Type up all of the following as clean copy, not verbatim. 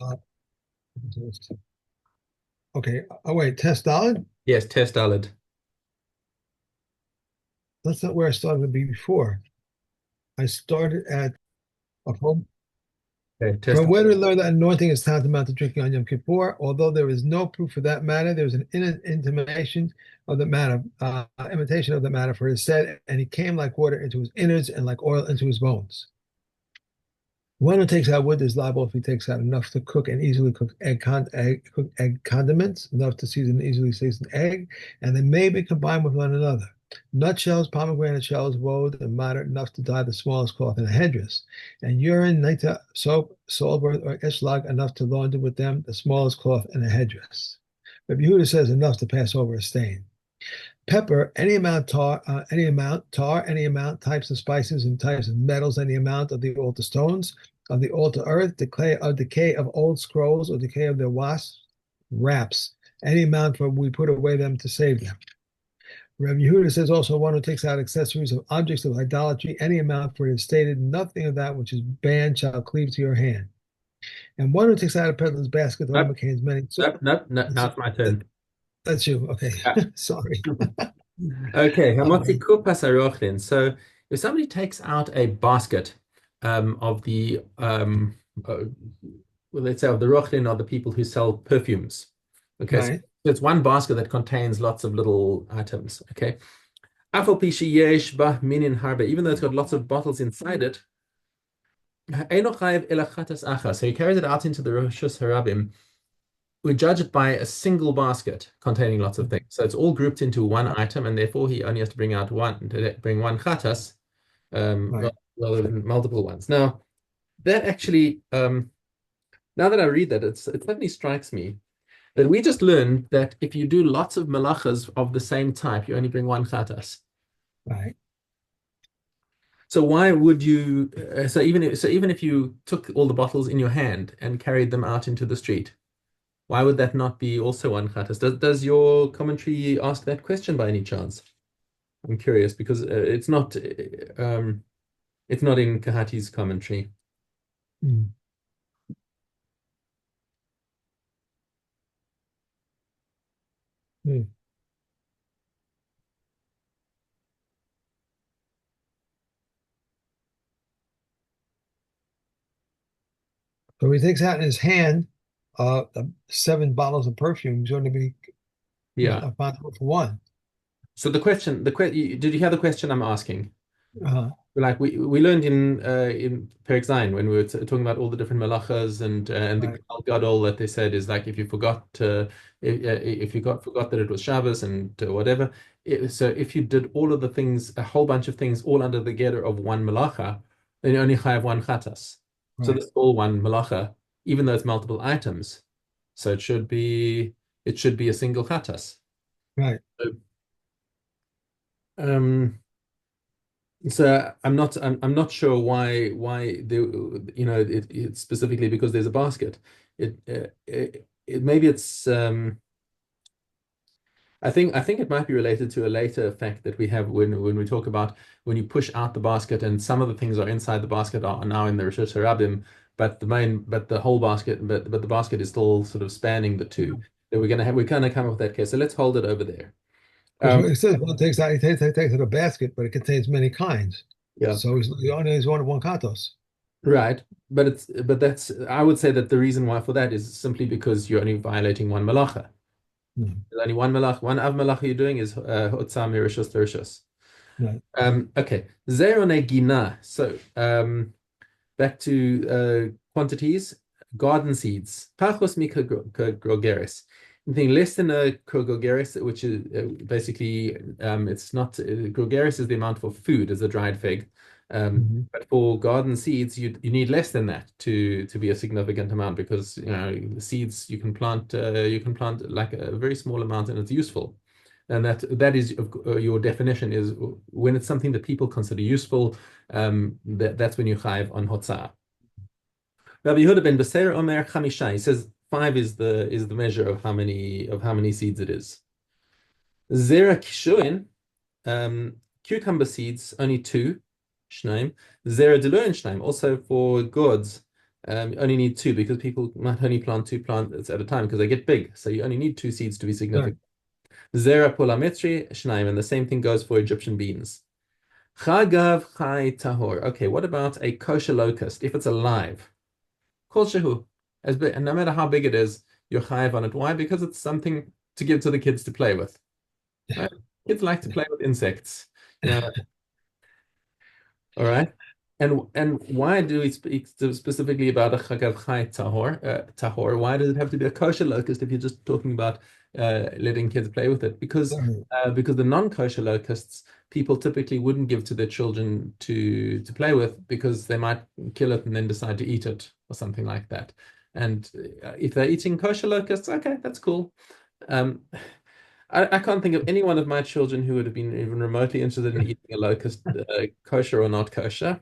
Uh, okay. Oh wait, test dollar? Yes, test dalid. That's not where I started to be before. I started at from, Okay, test. from where we learn that anointing is tantamount to drinking on Yom Kippur. Although there is no proof for that matter, there is an intimation of the matter, imitation of the matter. For it is said, and he came like water into his innards and like oil into his bones. One who takes out wood is liable if he takes out enough to cook and easily cook egg condiments, enough to season easily seasoned egg, and they may be combined with one another. Nutshells, pomegranate shells, woad, and moderate enough to dye the smallest cloth in a headdress, and urine, nita, soap, saltworth, or ishlag enough to launder with them the smallest cloth in a headdress. But Yehuda says enough to pass over a stain. Pepper, any amount, types of spices and types of metals, any amount of the altar stones, of the altar earth, decay of old scrolls or decay of their wasps, wraps, any amount for we put away them to save them. Rabbi Yehuda says also one who takes out accessories of objects of idolatry, any amount for it is stated, nothing of that which is banned shall cleave to your hand. And one who takes out a peddler's basket, the one Nope, contains many. So nope, nope, no, now it's my turn. that's you. Okay. Yeah. Sorry. Okay, All hamotzi right. kupas arochlin. So if somebody takes out a basket of the well, let's say of the rochlin or the people who sell perfumes. Okay, so Right. it's one basket that contains lots of little items. Okay. Afal pi sheyesh ba minin harbe, even though it's got lots of bottles inside it, eino chayev ela chatas achas. So he carries it out into the Rosh Harabim. We judge it by a single basket containing lots of things. So it's all grouped into one item, and therefore he only has to bring one khatas Right. rather than multiple ones. Now, that actually, now that I read that, it suddenly strikes me that we just learned that if you do lots of malachas of the same type, you only bring one khatas. Right. So why would you? So even if you took all the bottles in your hand and carried them out into the street, why would that not be also one khatas? Does your commentary ask that question by any chance? I'm curious because it's not in Kahati's commentary. Mm. Mm. So he takes out in his hand seven bottles of perfume. He's going to be Yeah. responsible for one. So did you hear the question I'm asking? Uh, Like we learned in Perek Zayin when we were talking about all the different malachas and the right. gadol that they said is like if you forgot that it was Shabbos and whatever. So if you did all of the things, a whole bunch of things, all under the gather of one malacha, then you only have one chatas. So Right. this is all one malacha, even though it's multiple items. So it should be a single chatas. Right. So, um, So I'm not sure why it's specifically because there's a basket. It maybe it's I think it might be related to a later effect that we have when we talk about when you push out the basket and some of the things are inside the basket are now in the Rosh Hashanah, but the whole basket but the basket is still sort of spanning the two. That we're gonna come up with that case. So let's hold it over there. Because Um, what he says, one takes out a basket, but it contains many kinds. yeah. So he only has one katos. Right. But that's I would say that the reason why for that is simply because you're only violating one malacha. Mm. There's only one malach, one av malacha you're doing is hotzah mirishos l'rishos. Right. Okay. Zero negina. So back to quantities. Garden seeds. Pachos mikrogeres. Anything less than a krogogeres, which is basically it's not grogeres is the amount for food as a dried fig. Mhm. But for garden seeds, you need less than that to be a significant amount because the seeds you can plant like a very small amount and it's useful. And that is your definition is when it's something that people consider useful, that's when you chayiv on hotzah. Rabbi Yehuda ben Beser Omer Chamisha. He says five is the measure of how many seeds it is. Zera kishuin, cucumber seeds only two, shnaim. Zera deloin shnaim. Also for gourds, You only need two because people might only plant two plants at a time because they get big. So you only need two seeds to be Right. significant. Zera pulamitri shnaim, and the same thing goes for Egyptian beans. Chagav chai tahor. Okay, what about a kosher locust if it's alive? Kol shehu. As big, and no matter how big it is, you're chayiv on it. Why? Because it's something to give to the kids to play with. Right? Kids like to play with insects. You know, all right. And why do we speak specifically about a chagav chai tahor? Tahor. Why does it have to be a kosher locust if you're just talking about letting kids play with it? Because the non-kosher locusts, people typically wouldn't give to their children to play with because they might kill it and then decide to eat it or something like that. And if they're eating kosher locusts, okay, that's cool. Um, I can't think of any one of my children who would have been even remotely interested in eating a locust, kosher or not kosher.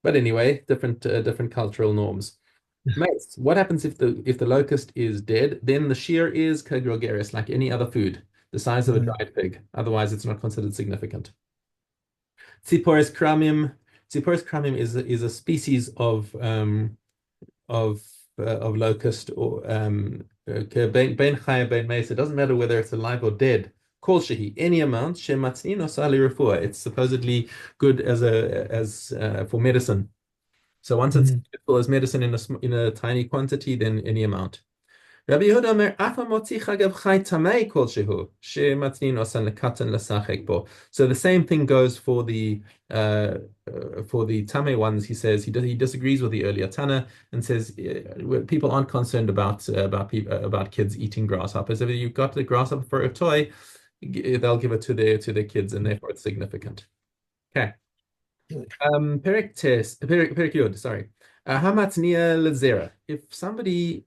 But anyway, different cultural norms. Mates, what happens if the locust is dead? Then the shear is kagrogeris, like any other food, the size of a Right. dried pig. Otherwise, it's not considered significant. Tziporis kramim. Tziporis kramim is a species of locust or bein chaya bein meis. It doesn't matter whether it's alive or dead. Kol shehi, any amount shematznin or sali refuah. It's supposedly good as for medicine. So once it's Mhm. useful as medicine in a tiny quantity, then any amount. Rabbi Yehuda Omer, "Afa motzi chagav chai tamei kol shehu, shematnin osan lekatan lesachek bo." So the same thing goes for the tame ones. He says he disagrees with the earlier Tana and says people aren't concerned about kids eating grasshoppers. If you've got the grasshopper for a toy, they'll give it to their kids, and therefore it's significant. Okay. Perek Yod, sorry. Hamatnia lezera. If somebody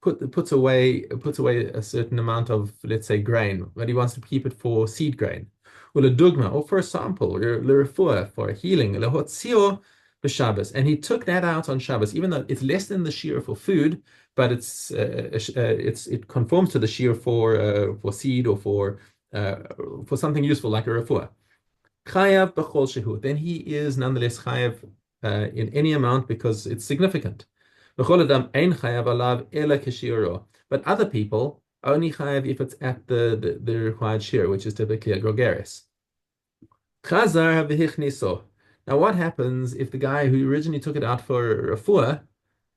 puts away a certain amount of, let's say, grain, but he wants to keep it for seed grain, or a dugma, or for a sample, or l'refuah, for a healing, lehotzio b'Shabbos, and he took that out on Shabbos, even though it's less than the shear for food, but it conforms to the shear for seed or for something useful like a refuah. Chayav b'chol shehu. Then he is nonetheless chayav in any amount because it's significant. B'chol adam ein chayav alav ela k'shiuro. But other people only chayav if it's at the required shear, which is typically a grogeris. Chazar v'hichniso. Now, what happens if the guy who originally took it out for refuah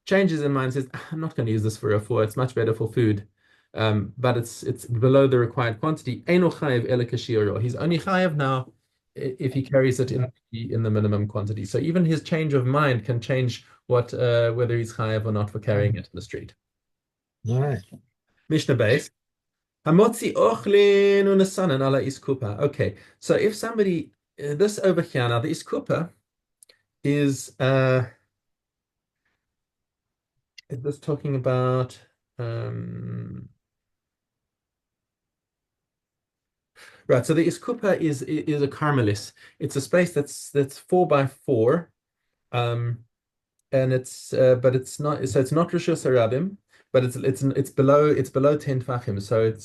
changes his mind and says, "Ah, I'm not going to use this for refuah. It's much better for food." But it's below the required quantity. Eino chayav ela k'shiuro. He's only chayav now if he carries it in the minimum quantity. So even his change of mind can change whether he's chayav or not for carrying it in the street. All right. Mishnah base. Hamotzi ochlin unesanan ala iskupa. Okay, so if somebody this over here now, the iskupa is this talking about right. So the iskupa is a carmelis. It's a space that's 4 by 4. Um, and but it's not, so it's not Rishus Harabim, but it's below 10 Tfachim, so it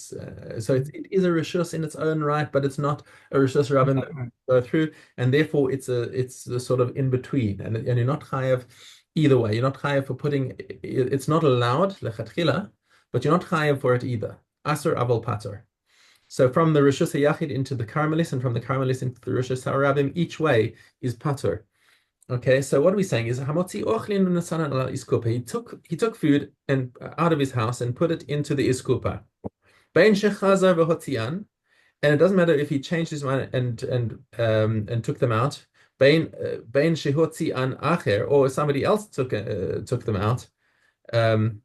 is a Rishus in its own right, but it's not a Rishus Harabim that we Right. go through, and therefore it's the sort of in between, and you're not chayav either way. You're not chayav for putting it's not allowed lechatchila, but you're not chayav for it either. Asur aval pater. So from the Rishus Hayachid into the Carmelis, and from the Carmelis into the Rishus Harabim, each way is pater. Okay, so what are we saying is Hamotzi ochlin unesanan ala iskupa. He took food and out of his house and put it into the iskupa. Bein shechazar v'hotzian, and it doesn't matter if he changed his mind and took them out. Bein shehotzian acher, or somebody else took them out. Um,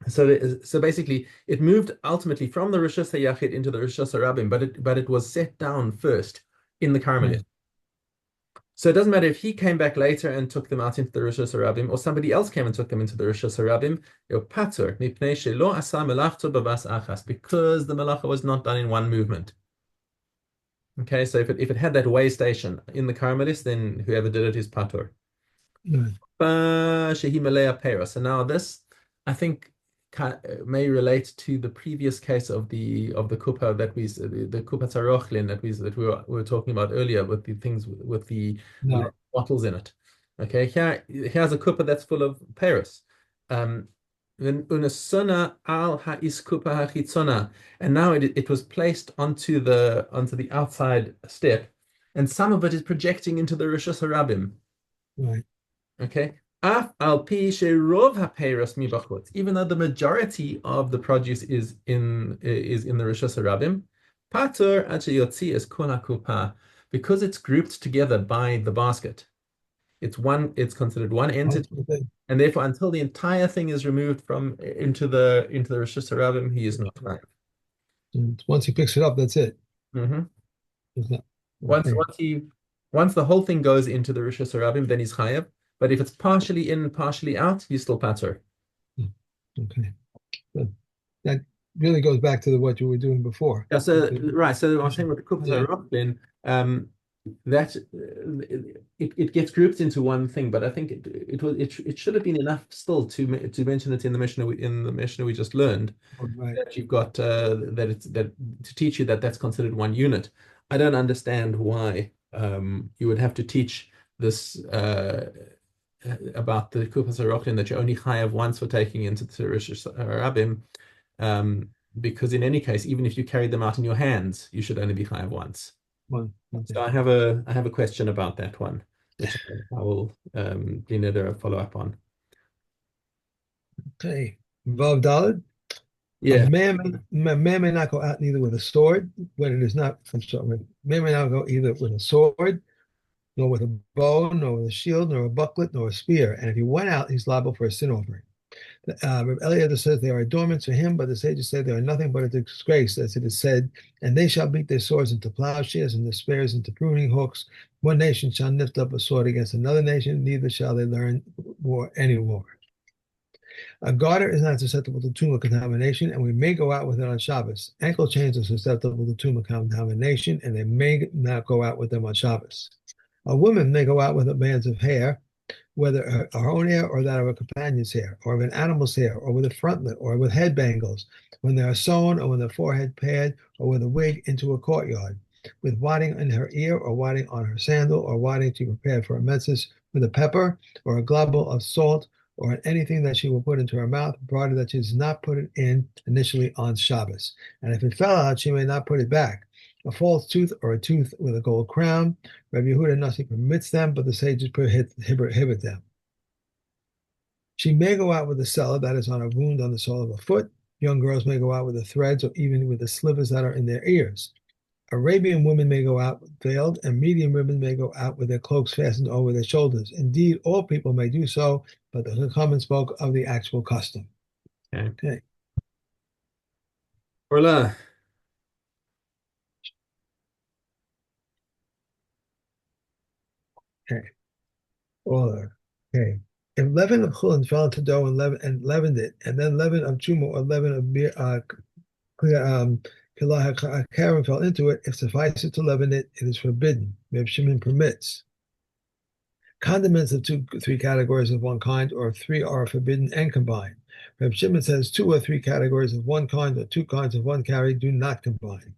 so basically, it moved ultimately from the Rishus Hayachid into the Rishus Harabim, but it was set down first in the Carmelit. Right. So it doesn't matter if he came back later and took them out into the Rishus Harabim, or somebody else came and took them into the Rishus Harabim. Patur mipnei shelo asa melachto b'vas achas, because the melacha was not done in one movement. Okay, so if it had that way station in the Carmelis, then whoever did it is patur. Right. Shehi melea peros. So now this, I think, may relate to the previous case of the kupa the kupa tarochlin that we were talking about earlier with the things with the Right. bottles in it. Okay, here's a kupa that's full of Paris. Um, Unasuna al ha'is kupa hachitzona, and now it was placed onto the outside step, and some of it is projecting into the Rishus Harabim. Right. Okay. Af al pi sherov ha'peros mibachutz, even though the majority of the produce is in the Rishus Harabim, patur ad sheyotzi es kol hakupa, because it's grouped together by the basket. It's considered one entity, Okay. and therefore until the entire thing is removed from into the Rishus Harabim, he is not chayav. And once he picks it up, that's it. Mhm. It's not. Once Okay. once he once the whole thing goes into the Rishus Harabim, then he's chayav. But if it's partially in, partially out, he's still patur. Okay. But that really goes back to what you were doing before. Yeah, so right. So I'm saying with the kupas Yeah. harok, then that it gets grouped into one thing. But I think it should have been enough still to mention it in the Mishnah we just learned, Right. that you've got that to teach you that that's considered one unit. I don't understand why you would have to teach this about the kupas haroklin, that you only chayav once for taking into the Rishus Harabim, because in any case, even if you carry them out in your hands, you should only be chayav once. One. So Okay. I have a question about that one, which I will be near follow up on. Okay. Vav Daled. A Yeah. man may not go out neither with a sword when it is not. I'm sorry. Man may not go either with a sword, nor with a bow, nor with a shield, nor a bucklet, nor a spear. And if he went out, he's liable for a sin offering. Rabbi Eliezer says they are adornments for him, but the sages say they are nothing but a disgrace, as it is said, and they shall beat their swords into plowshares and their spears into pruning hooks. One nation shall lift up a sword against another nation, neither shall they learn war any more. A garter is not susceptible to tumor contamination, and we may go out with it on Shabbos. Ankle chains are susceptible to tumor contamination, and they may not go out with them on Shabbos. A woman may go out with bands of hair, whether her own hair or that of a companion's hair, or of an animal's hair, or with a frontlet, or with head bangles, when they are sewn, or with a forehead pad, or with a wig into a courtyard, with wadding in her ear, or wadding on her sandal, or wadding to prepare for a menses, with a pepper, or a globule of salt, or anything that she will put into her mouth, provided that she does not put it in initially on Shabbos. And if it fell out, she may not put it back. A false tooth or a tooth with a gold crown, Rabbi Yehuda Nasi permits them, but the sages prohibit them. She may go out with a sella that is on a wound on the sole of a foot. Young girls may go out with the threads or even with the slivers that are in their ears. Arabian women may go out veiled, and medium women may go out with their cloaks fastened over their shoulders. Indeed, all people may do so, but the Chachamim spoke of the actual custom. Okay. Okay. Orla. Okay. Order. Okay. If leaven of chulin fell into dough and leavened it, and then leaven of chuma or leaven of beer, Karen fell into it, if suffices to leaven it, it is forbidden. Reb Shimon permits. Condiments of three categories of one kind, or three are forbidden and combined. Reb Shimon says two or three categories of one kind, or two kinds of one category do not combine.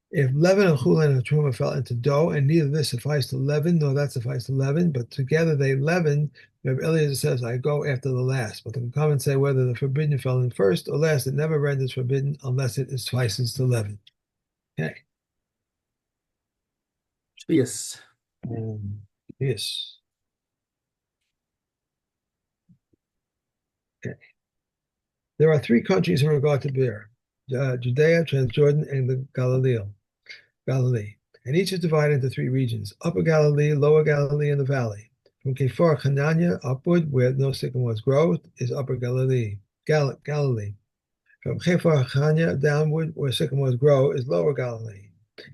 If leaven of chulin and truma fell into dough, and neither this sufficed to leaven, nor that sufficed to leaven, but together they leavened, Reb Eliezer says, I go after the last. But the comments say whether the forbidden fell in first or last, it never renders forbidden unless it suffices to leaven. Okay. Yes. Yes. Okay. There are three countries in regard to beer: Judea, Transjordan, and the Galilee. And each is divided into three regions: Upper Galilee, Lower Galilee, and the Valley. From Kephar Hanania upward, where no sycamores grow, is Upper Galilee. From Kephar Hanania downward, where sycamores grow, is Lower Galilee.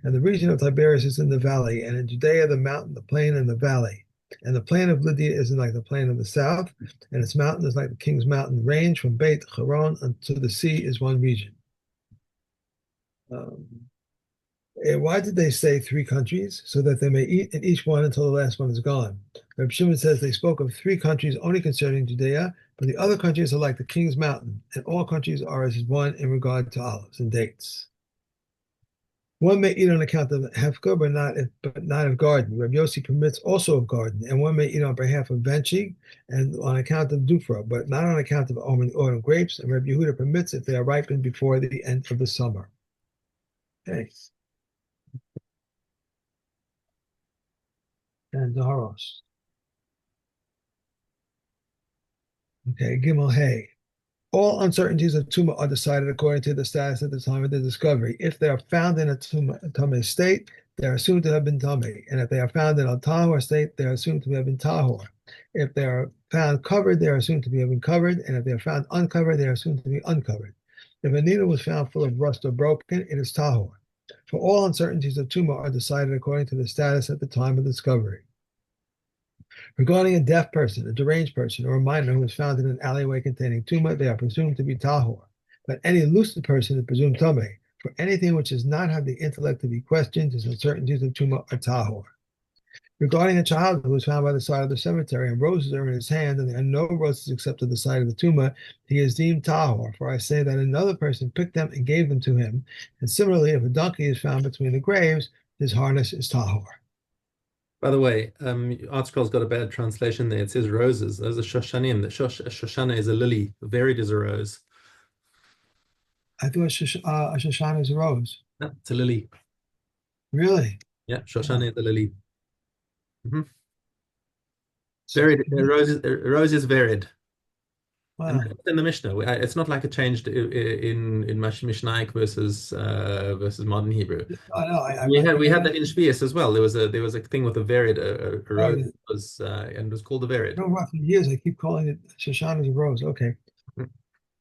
And the region of Tiberias is in the valley, and in Judea the mountain, the plain, and the valley. And the plain of Lydia is like the plain of the south, and its mountain is like the king's mountain range. From Beit Haron unto the sea is one region. Um, Why did they say three countries? So that they may eat in each one until the last one is gone. Reb Shimon says they spoke of three countries only concerning Judea, but the other countries are like the king's mountain, and all countries are as one in regard to olives and dates. One may eat on account of hefker, but not of garden. Rabbi Yossi permits also of garden, and one may eat on behalf of benchi and on account of dufra, but not on account of autumn grapes. And Rabbi Yehuda permits if they are ripened before the end of the summer. Okay, and Zaharos. Okay, Gimel Hay. All uncertainties of Tuma are decided according to the status at the time of the discovery. If they are found in a Tame state, they are assumed to have been Tame. And if they are found in a Tahor state, they are assumed to have been Tahor. If they are found covered, they are assumed to have been covered. And if they are found uncovered, they are assumed to be uncovered. If a needle was found full of rust or broken, it is Tahor. For all uncertainties of Tuma are decided according to the status at the time of discovery. Regarding a deaf person, a deranged person, or a minor who is found in an alleyway containing tuma, they are presumed to be tahor. But any lucid person is presumed tame. For anything which does not have the intellect to be questioned, his uncertainties of tuma are tahor. Regarding a child who was found by the side of the cemetery and roses are in his hand, and there are no roses except at the side of the tuma, he is deemed tahor. For I say that another person picked them and gave them to him. And similarly, if a donkey is found between the graves, his harness is tahor. By the way, article's got a bad translation there. It says roses. Those are shoshanim. Shoshana is a lily. Varied is a rose. I thought Shoshana is a rose. No, it's a lily. Really? Yeah, Wow. Shoshana is a lily. Mhm. So, Varied. Rose is varied. And wow. it's in the Mishnah. It's not like it changed in Mishnaic versus modern Hebrew. I know. We had that in Shvius as well. There was a thing with a varied a I rose was and it was called a varied. know for years I keep calling it Shoshana's rose. Okay.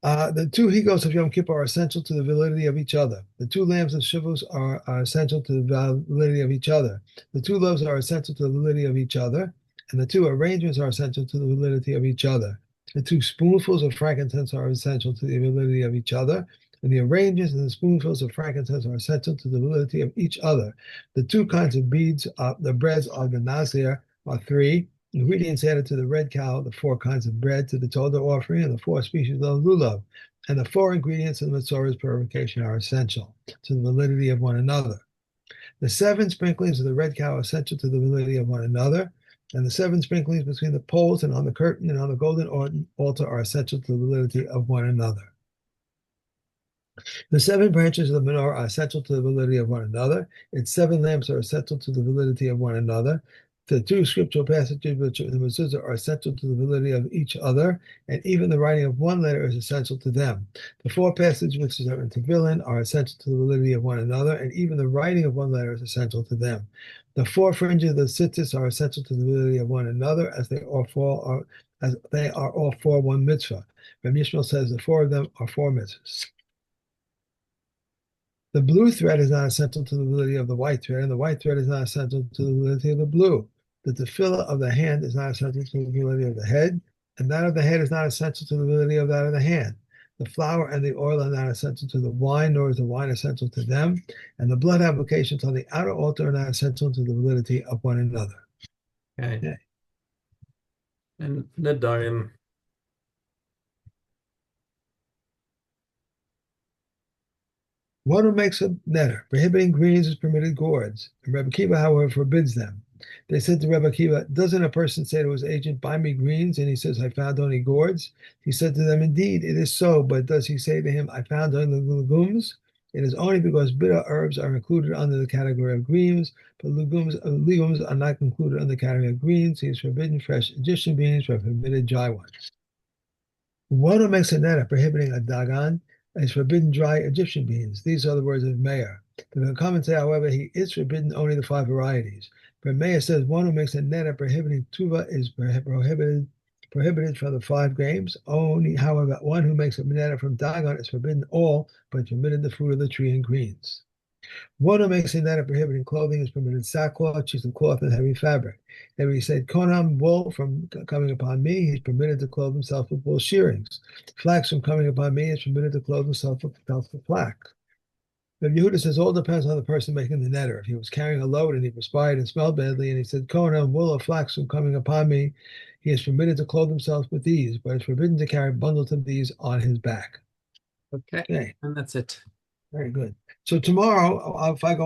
The two he-goats of Yom Kippur are essential to the validity of each other. The two lambs of Shavuos are essential to the validity of each other. The two loaves are essential to the validity of each other, and the two arrangements are essential to the validity of each other. The two spoonfuls of frankincense are essential to the validity of each other, and the arrangements and the spoonfuls of frankincense are essential to the validity of each other. The two kinds of beads, the breads of the Nazir, are three. Ingredients added to the red cow, the four kinds of bread to the Todah offering, and the four species of lulav. And the four ingredients of the Matzorah's purification are essential to the validity of one another. The seven sprinklings of the red cow are essential to the validity of one another. And the seven sprinklings between the poles and on the curtain and on the golden altar are essential to the validity of one another. The seven branches of the menorah are essential to the validity of one another. Its seven lamps are essential to the validity of one another. The two scriptural passages which are in the mezuzah are essential to the validity of each other, and even the writing of one letter is essential to them. The four passages which are in Tefillin are essential to the validity of one another, and even the writing of one letter is essential to them. The four fringes of the tzitzis are essential to the validity of one another, as they are all four one mitzvah. Mishna says the four of them are four mitzvahs. The blue thread is not essential to the validity of the white thread, and the white thread is not essential to the validity of the blue. The tefillah of the hand is not essential to the validity of the head, and that of the head is not essential to the validity of that of the hand. The flour and the oil are not essential to the wine, nor is the wine essential to them, and the blood applications on the outer altar are not essential to the validity of one another. Okay. Okay. And Nadarim. One who makes a netter, prohibiting greens is permitted gourds, and Rebbe Kiva, however, forbids them. They said to Rebbe Kiva, doesn't a person say to his agent, buy me greens? And he says, I found only gourds. He said to them, indeed, it is so, but does he say to him, I found only legumes? It is only because bitter herbs are included under the category of greens, but legumes are not included under the category of greens. He is forbidden fresh Egyptian beans, but permitted dry ones. One who makes a netta prohibiting a dagan is forbidden dry Egyptian beans. These are the words of Meir. The commentator, however, he is forbidden only the five varieties. But Meir says one who makes a netta prohibiting tuva is prohibited from the five games. Only, however, one who makes a netta from dagan is forbidden all, but permitted the fruit of the tree and greens. One who makes a netta prohibiting clothing is permitted sackcloth, cheese of cloth, and heavy fabric. If he said konam wool from coming upon me, he's permitted to clothe himself with wool shearings. Flax from coming upon me is permitted to clothe himself with flax. But Yehuda says all depends on the person making the netter. If he was carrying a load and he perspired and smelled badly, and he said konam wool or flax from coming upon me, he is permitted to clothe himself with these, but it's forbidden to carry bundles of these on his back. Okay. Okay, And that's it. very good. So tomorrow, if I go